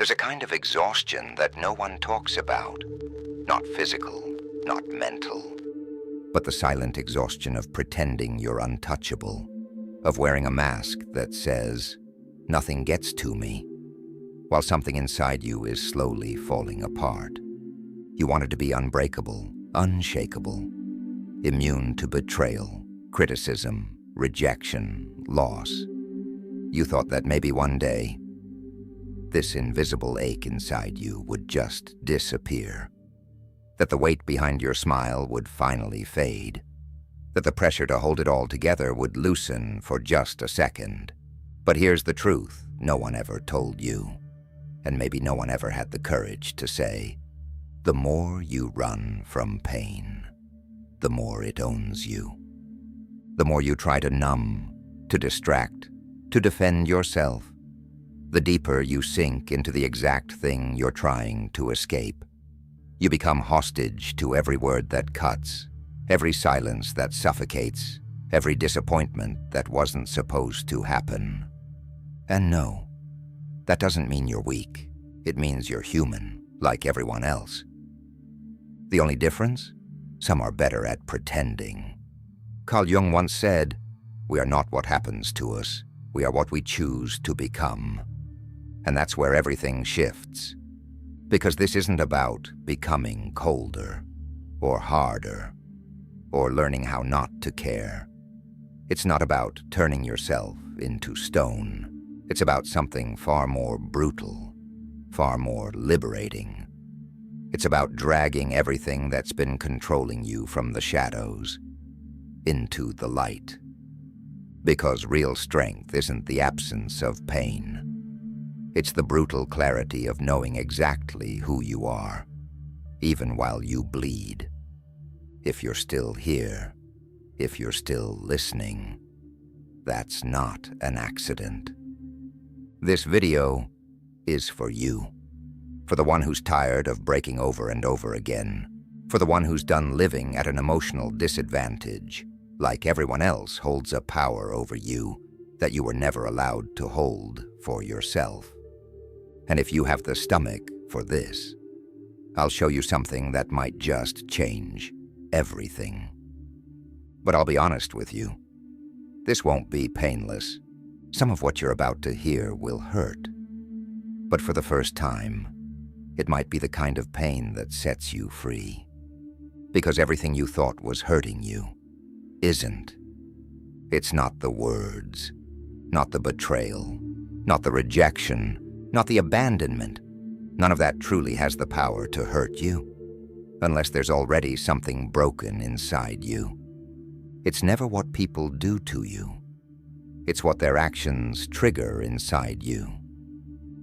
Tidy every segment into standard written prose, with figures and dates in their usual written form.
There's a kind of exhaustion that no one talks about. Not physical, not mental, but the silent exhaustion of pretending you're untouchable, of wearing a mask that says, "Nothing gets to me," while something inside you is slowly falling apart. You wanted to be unbreakable, unshakable, immune to betrayal, criticism, rejection, loss. You thought that maybe one day, this invisible ache inside you would just disappear, that the weight behind your smile would finally fade, that the pressure to hold it all together would loosen for just a second. But here's the truth no one ever told you, and maybe no one ever had the courage to say, the more you run from pain, the more it owns you. The more you try to numb, to distract, to defend yourself, the deeper you sink into the exact thing you're trying to escape. You become hostage to every word that cuts, every silence that suffocates, every disappointment that wasn't supposed to happen. And no, that doesn't mean you're weak. It means you're human, like everyone else. The only difference? Some are better at pretending. Carl Jung once said, "We are not what happens to us. We are what we choose to become." And that's where everything shifts. Because this isn't about becoming colder, or harder, or learning how not to care. It's not about turning yourself into stone. It's about something far more brutal, far more liberating. It's about dragging everything that's been controlling you from the shadows into the light. Because real strength isn't the absence of pain. It's the brutal clarity of knowing exactly who you are, even while you bleed. If you're still here, if you're still listening, that's not an accident. This video is for you. For the one who's tired of breaking over and over again. For the one who's done living at an emotional disadvantage, like everyone else holds a power over you that you were never allowed to hold for yourself. And if you have the stomach for this, I'll show you something that might just change everything. But I'll be honest with you, this won't be painless. Some of what you're about to hear will hurt. But for the first time, it might be the kind of pain that sets you free. Because everything you thought was hurting you isn't. It's not the words, not the betrayal, not the rejection, not the abandonment. None of that truly has the power to hurt you, unless there's already something broken inside you. It's never what people do to you. It's what their actions trigger inside you.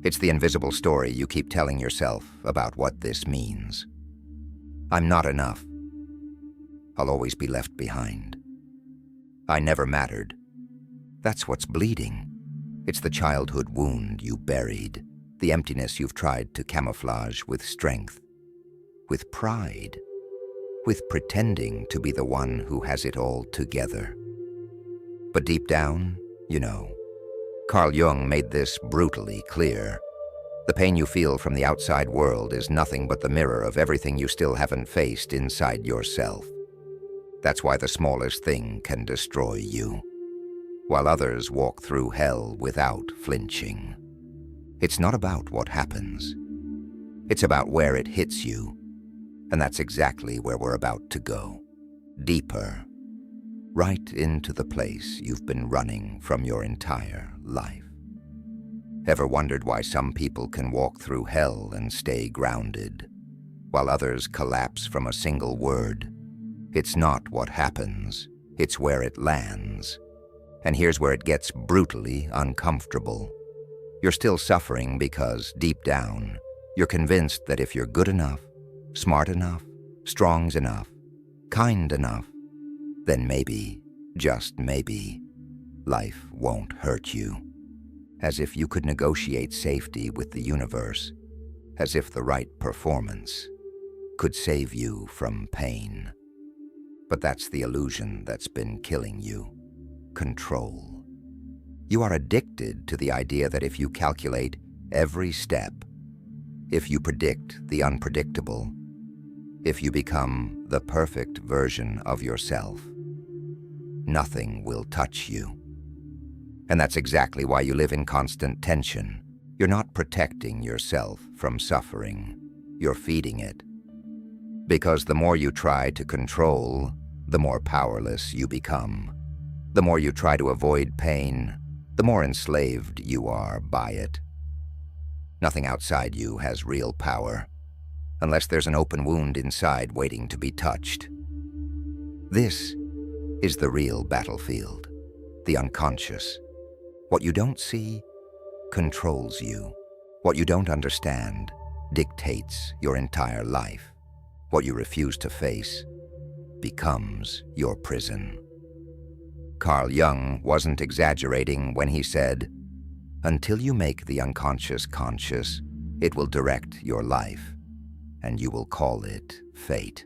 It's the invisible story you keep telling yourself about what this means. I'm not enough. I'll always be left behind. I never mattered. That's what's bleeding. It's the childhood wound you buried, the emptiness you've tried to camouflage with strength, with pride, with pretending to be the one who has it all together. But deep down, you know, Carl Jung made this brutally clear. The pain you feel from the outside world is nothing but the mirror of everything you still haven't faced inside yourself. That's why the smallest thing can destroy you, while others walk through hell without flinching. It's not about what happens. It's about where it hits you, and that's exactly where we're about to go. Deeper, right into the place you've been running from your entire life. Ever wondered why some people can walk through hell and stay grounded, while others collapse from a single word? It's not what happens, it's where it lands. And here's where it gets brutally uncomfortable. You're still suffering because, deep down, you're convinced that if you're good enough, smart enough, strong enough, kind enough, then maybe, just maybe, life won't hurt you. As if you could negotiate safety with the universe, as if the right performance could save you from pain. But that's the illusion that's been killing you. Control. You are addicted to the idea that if you calculate every step, if you predict the unpredictable, if you become the perfect version of yourself, nothing will touch you. And that's exactly why you live in constant tension. You're not protecting yourself from suffering, you're feeding it. Because the more you try to control, the more powerless you become. The more you try to avoid pain, the more enslaved you are by it. Nothing outside you has real power, unless there's an open wound inside waiting to be touched. This is the real battlefield, the unconscious. What you don't see controls you. What you don't understand dictates your entire life. What you refuse to face becomes your prison. Carl Jung wasn't exaggerating when he said, "Until you make the unconscious conscious, it will direct your life, and you will call it fate."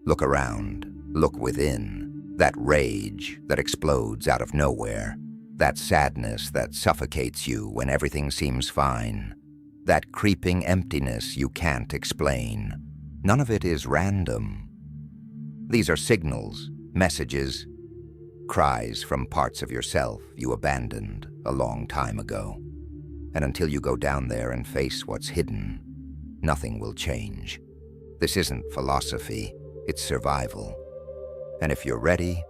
Look around, look within, that rage that explodes out of nowhere, that sadness that suffocates you when everything seems fine, that creeping emptiness you can't explain. None of it is random. These are signals, messages, cries from parts of yourself you abandoned a long time ago. And until you go down there and face what's hidden, nothing will change. This isn't philosophy, it's survival. And if you're ready,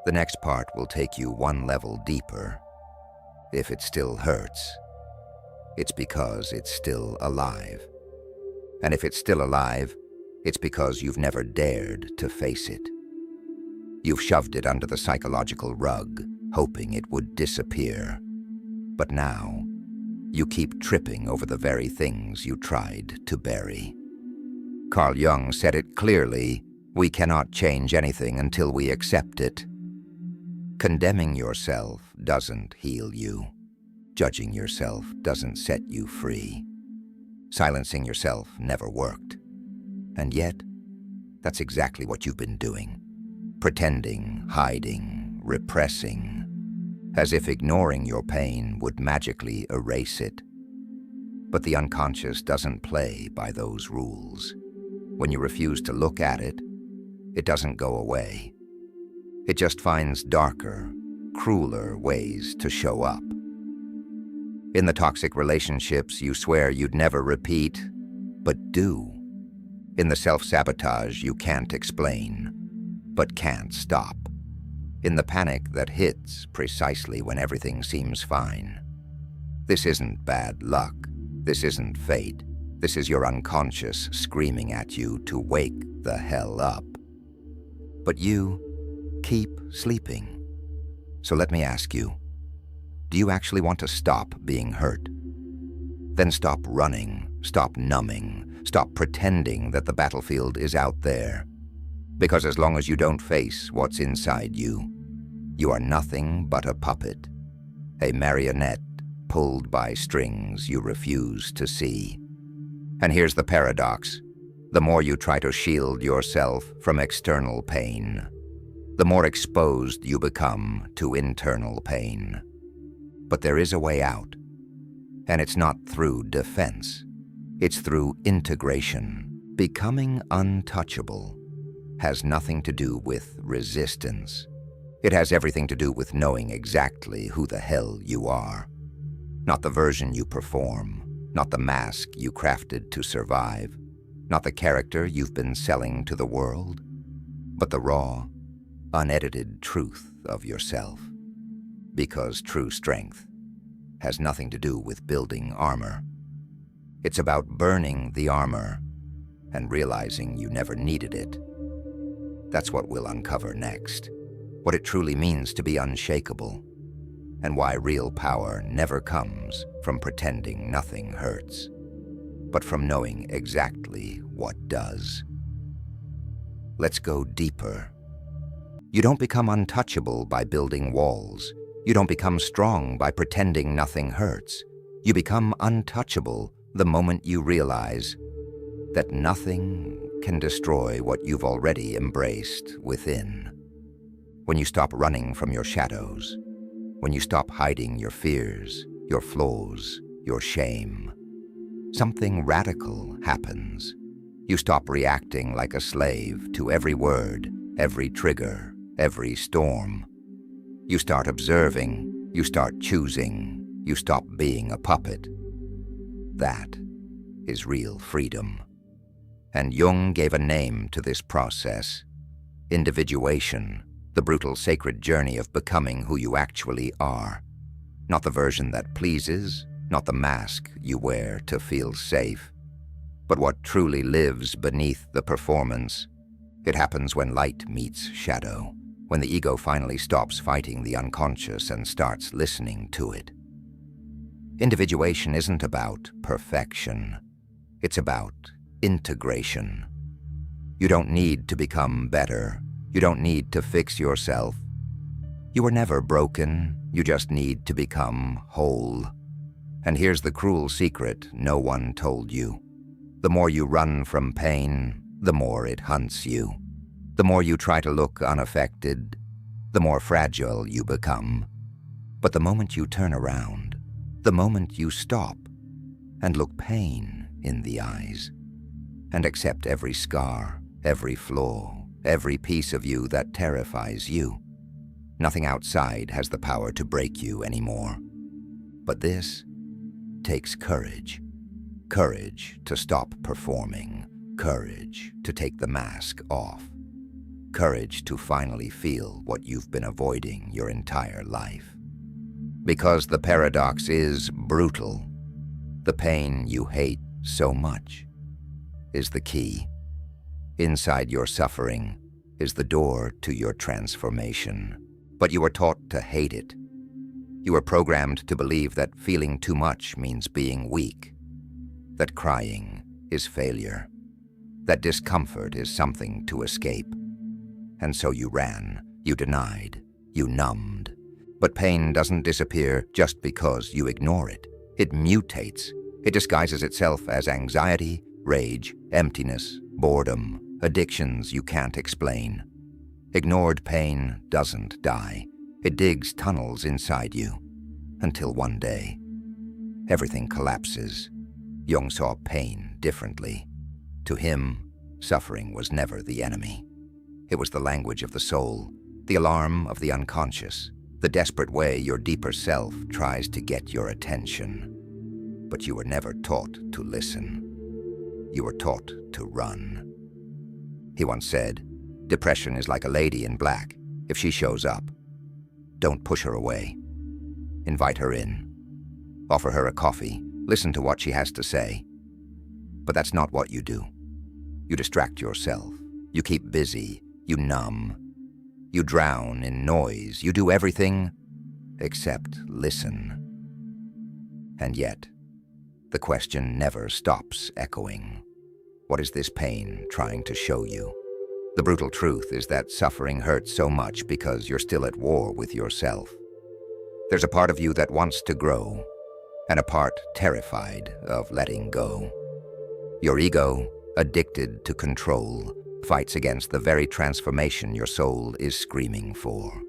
the next part will take you one level deeper. If it still hurts, it's because it's still alive. And if it's still alive, it's because you've never dared to face it. You've shoved it under the psychological rug, hoping it would disappear. But now, you keep tripping over the very things you tried to bury. Carl Jung said it clearly, we cannot change anything until we accept it. Condemning yourself doesn't heal you. Judging yourself doesn't set you free. Silencing yourself never worked. And yet, that's exactly what you've been doing. Pretending, hiding, repressing, as if ignoring your pain would magically erase it. But the unconscious doesn't play by those rules. When you refuse to look at it, it doesn't go away. It just finds darker, crueler ways to show up. In the toxic relationships you swear you'd never repeat, but do. In the self-sabotage you can't explain, but can't stop. In the panic that hits precisely when everything seems fine. This isn't bad luck. This isn't fate. This is your unconscious screaming at you to wake the hell up. But you keep sleeping. So let me ask you, do you actually want to stop being hurt? Then stop running, stop numbing, stop pretending that the battlefield is out there. Because as long as you don't face what's inside you, you are nothing but a puppet, a marionette pulled by strings you refuse to see. And here's the paradox. The more you try to shield yourself from external pain, the more exposed you become to internal pain. But there is a way out, and it's not through defense. It's through integration. Becoming untouchable has nothing to do with resistance. It has everything to do with knowing exactly who the hell you are. Not the version you perform, not the mask you crafted to survive, not the character you've been selling to the world, but the raw, unedited truth of yourself. Because true strength has nothing to do with building armor. It's about burning the armor and realizing you never needed it. That's what we'll uncover next. What it truly means to be unshakable, and why real power never comes from pretending nothing hurts, but from knowing exactly what does. Let's go deeper. You don't become untouchable by building walls. You don't become strong by pretending nothing hurts. You become untouchable the moment you realize that nothing can destroy what you've already embraced within. When you stop running from your shadows, when you stop hiding your fears, your flaws, your shame, something radical happens. You stop reacting like a slave to every word, every trigger, every storm. You start observing, you start choosing, you stop being a puppet. That is real freedom. And Jung gave a name to this process: individuation, the brutal sacred journey of becoming who you actually are. Not the version that pleases, not the mask you wear to feel safe, but what truly lives beneath the performance. It happens when light meets shadow, when the ego finally stops fighting the unconscious and starts listening to it. Individuation isn't about perfection. It's about integration. You don't need to become better. You don't need to fix yourself. You were never broken. You just need to become whole. And here's the cruel secret no one told you. The more you run from pain, the more it hunts you. The more you try to look unaffected, the more fragile you become. But the moment you turn around, the moment you stop and look pain in the eyes, and accept every scar, every flaw, every piece of you that terrifies you, nothing outside has the power to break you anymore. But this takes courage. Courage to stop performing. Courage to take the mask off. Courage to finally feel what you've been avoiding your entire life. Because the paradox is brutal. The pain you hate so much is the key. Inside your suffering is the door to your transformation. But you were taught to hate it. You were programmed to believe that feeling too much means being weak, that crying is failure, that discomfort is something to escape. And so you ran, you denied, you numbed. But pain doesn't disappear just because you ignore it. It mutates. It disguises itself as anxiety, rage, emptiness, boredom, addictions you can't explain. Ignored pain doesn't die. It digs tunnels inside you, until one day, everything collapses. Jung saw pain differently. To him, suffering was never the enemy. It was the language of the soul, the alarm of the unconscious, the desperate way your deeper self tries to get your attention. But you were never taught to listen. You were taught to run. He once said, "Depression is like a lady in black. If she shows up, don't push her away. Invite her in. Offer her a coffee. Listen to what she has to say." But that's not what you do. You distract yourself. You keep busy. You numb. You drown in noise. You do everything except listen. And yet, the question never stops echoing. What is this pain trying to show you? The brutal truth is that suffering hurts so much because you're still at war with yourself. There's a part of you that wants to grow, and a part terrified of letting go. Your ego, addicted to control, fights against the very transformation your soul is screaming for.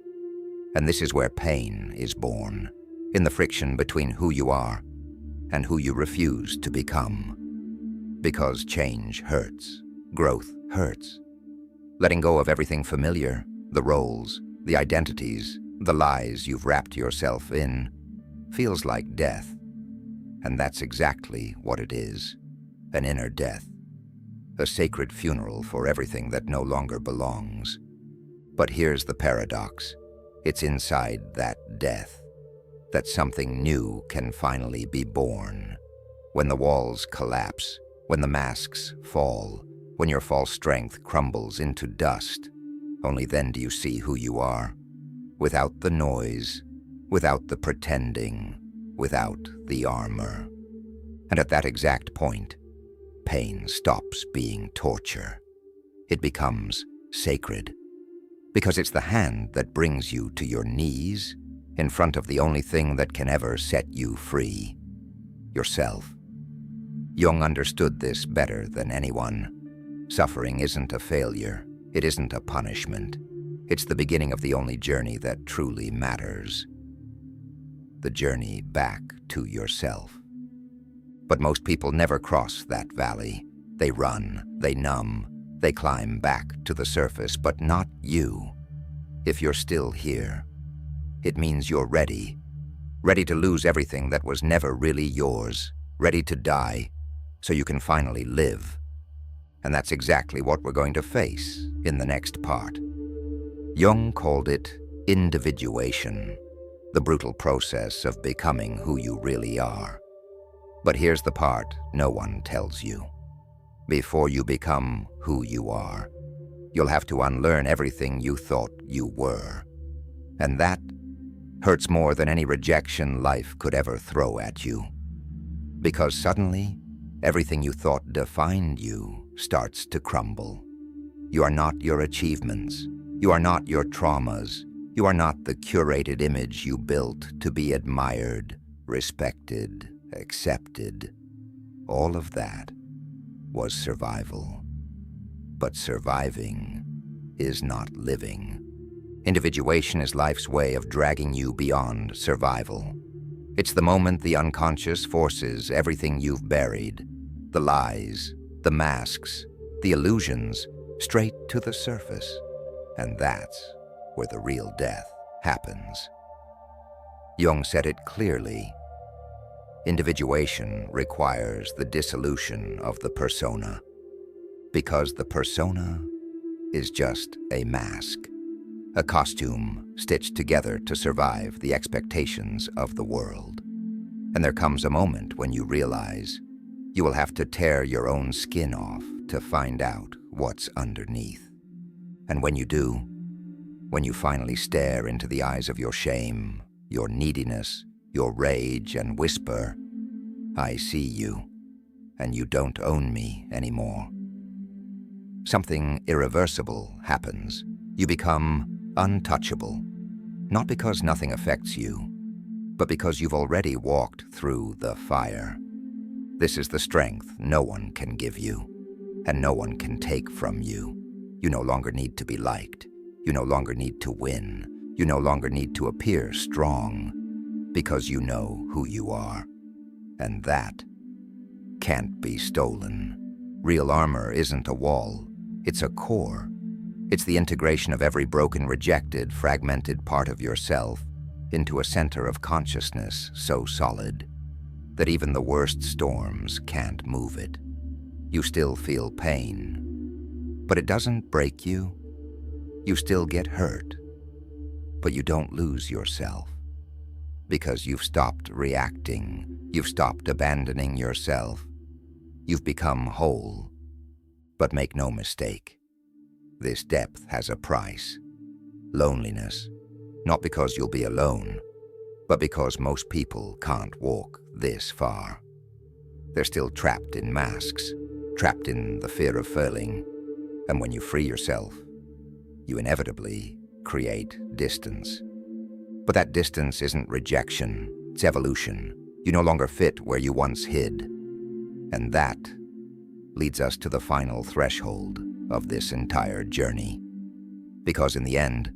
And this is where pain is born, in the friction between who you are and who you refuse to become. Because change hurts, growth hurts. Letting go of everything familiar, the roles, the identities, the lies you've wrapped yourself in, feels like death. And that's exactly what it is, an inner death, a sacred funeral for everything that no longer belongs. But here's the paradox. It's inside that death that something new can finally be born. When the walls collapse, when the masks fall, when your false strength crumbles into dust, only then do you see who you are. Without the noise, without the pretending, without the armor. And at that exact point, pain stops being torture. It becomes sacred. Because it's the hand that brings you to your knees, in front of the only thing that can ever set you free, yourself. Jung understood this better than anyone. Suffering isn't a failure. It isn't a punishment. It's the beginning of the only journey that truly matters. The journey back to yourself. But most people never cross that valley. They run, they numb, they climb back to the surface, but not you. If you're still here, it means you're ready. Ready to lose everything that was never really yours. Ready to die, so you can finally live. And that's exactly what we're going to face in the next part. Jung called it individuation, the brutal process of becoming who you really are. But here's the part no one tells you. Before you become who you are, you'll have to unlearn everything you thought you were. And that hurts more than any rejection life could ever throw at you. Because suddenly, everything you thought defined you starts to crumble. You are not your achievements. You are not your traumas. You are not the curated image you built to be admired, respected, accepted. All of that was survival. But surviving is not living. Individuation is life's way of dragging you beyond survival. It's the moment the unconscious forces everything you've buried, the lies, the masks, the illusions, straight to the surface. And that's where the real death happens. Jung said it clearly. Individuation requires the dissolution of the persona, because the persona is just a mask, a costume stitched together to survive the expectations of the world. And there comes a moment when you realize you will have to tear your own skin off to find out what's underneath. And when you do, when you finally stare into the eyes of your shame, your neediness, your rage, and whisper, "I see you, and you don't own me anymore," something irreversible happens. You become untouchable, not because nothing affects you, but because you've already walked through the fire. This is the strength no one can give you, and no one can take from you. You no longer need to be liked. You no longer need to win. You no longer need to appear strong, because you know who you are. And that can't be stolen. Real armor isn't a wall, it's a core. It's the integration of every broken, rejected, fragmented part of yourself into a center of consciousness so solid that even the worst storms can't move it. You still feel pain, but it doesn't break you. You still get hurt, but you don't lose yourself, because you've stopped reacting, you've stopped abandoning yourself, you've become whole. But make no mistake, this depth has a price. Loneliness, not because you'll be alone, but because most people can't walk this far. They're still trapped in masks, trapped in the fear of failing, and when you free yourself, you inevitably create distance. But that distance isn't rejection, it's evolution. You no longer fit where you once hid. And that leads us to the final threshold of this entire journey. Because in the end,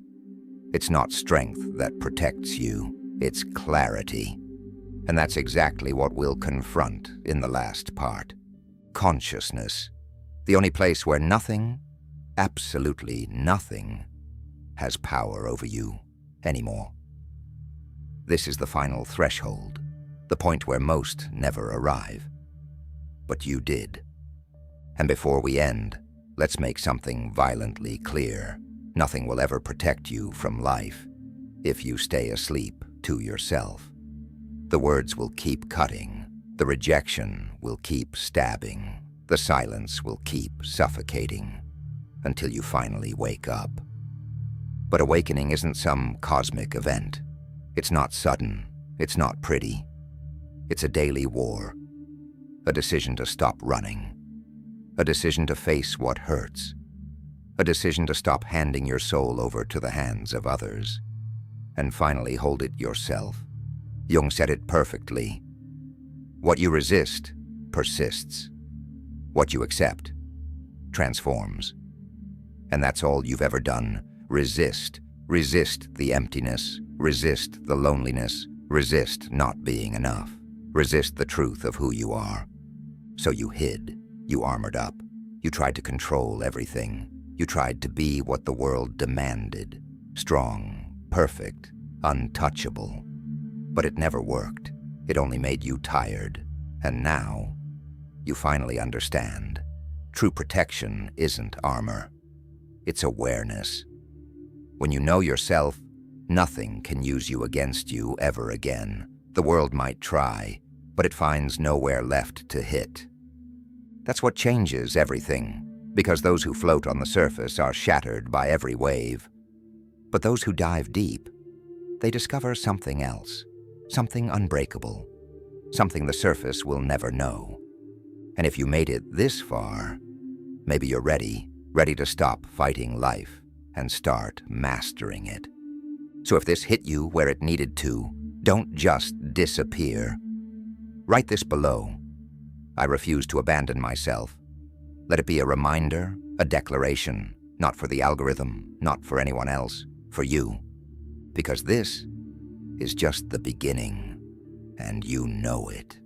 it's not strength that protects you, it's clarity. And that's exactly what we'll confront in the last part. Consciousness, the only place where nothing, absolutely nothing, has power over you anymore. This is the final threshold, the point where most never arrive. But you did. And before we end, let's make something violently clear. Nothing will ever protect you from life if you stay asleep to yourself. The words will keep cutting. The rejection will keep stabbing. The silence will keep suffocating until you finally wake up. But awakening isn't some cosmic event. It's not sudden. It's not pretty. It's a daily war. A decision to stop running. A decision to face what hurts. A decision to stop handing your soul over to the hands of others, and finally hold it yourself. Jung said it perfectly. What you resist persists. What you accept transforms. And that's all you've ever done. Resist. Resist the emptiness. Resist the loneliness. Resist not being enough. Resist the truth of who you are. So you hid, you armored up, you tried to control everything. You tried to be what the world demanded, strong, perfect, untouchable. But it never worked. It only made you tired. And now, you finally understand. True protection isn't armor. It's awareness. When you know yourself, nothing can use you against you ever again. The world might try, but it finds nowhere left to hit. That's what changes everything, because those who float on the surface are shattered by every wave. But those who dive deep, they discover something else, something unbreakable, something the surface will never know. And if you made it this far, maybe you're ready to stop fighting life and start mastering it. So if this hit you where it needed to, don't just disappear. Write this below. I refuse to abandon myself. Let it be a reminder, a declaration, not for the algorithm, not for anyone else, for you. Because this is just the beginning, and you know it.